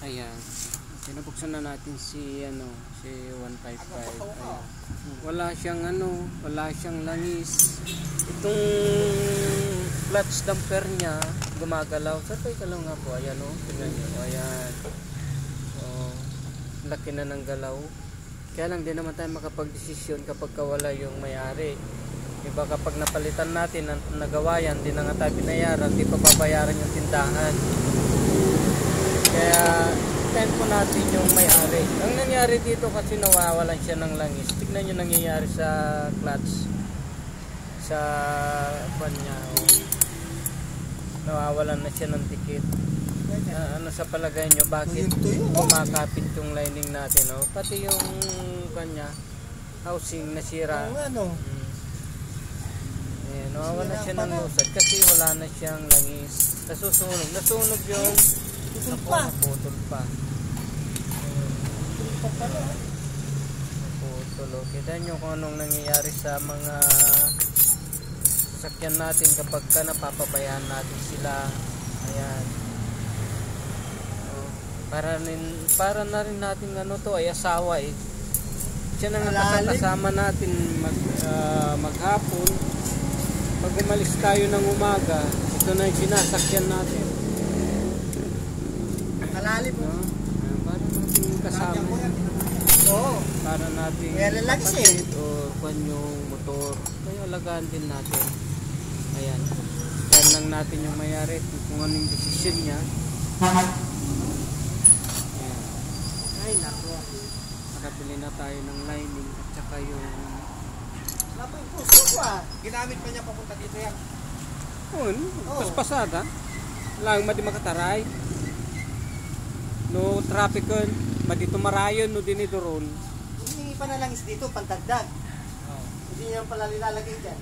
Ayan. Pinabuksan na natin si si 155. Ayan. Wala siyang langis. Itong clutch damper niya gumagalaw. Sabay galaw nga po. Ayan tingnan niyo. Ayan. Laki na ng galaw. Kaya lang din naman tayo makapag-desisyon kapag wala yung may-ari. Diba kapag napalitan natin ang nagawa yan, di na nga tayo binayaran, di pa babayaran yung tindahan. Kaya po natin yung may-ari. Ang nangyari dito kasi nawawalan siya ng langis. Tignan nyo nangyayari sa clutch. Sa niya. Nawawalan na siya ng dikit. Ano sa palagay nyo? Bakit kumakapit yung lining natin? Pati yung housing nasira. Nawawala siya ng lusad kasi wala na siyang langis. Nasunog yung naputol pa. Naputol. Kita nyo kung anong nangyayari sa mga sasakyan natin kapag napapabayaan natin sila. Ayan. Para na rin natin ay asawa eh. Siya na nga kasama natin maghapon. Pag umalis tayo ng umaga, ito na yung sinasakyan natin. Malalim po. Para natin kasama. Para natin kapatid o yung motor. Kaya alagaan din natin. Ayan. Kaya lang natin yung mayari kung anong decision niya. Ayan. Ay nako. Nakabili na tayo ng lining at saka yung ginamit pa niya papunta dito yan. Paspasada. Lang madi makataray. No traffic on, madi tumarayon no dinidoron. Hindi pa na langis dito pantagdag. Hindi niya pala nilalagay diyan.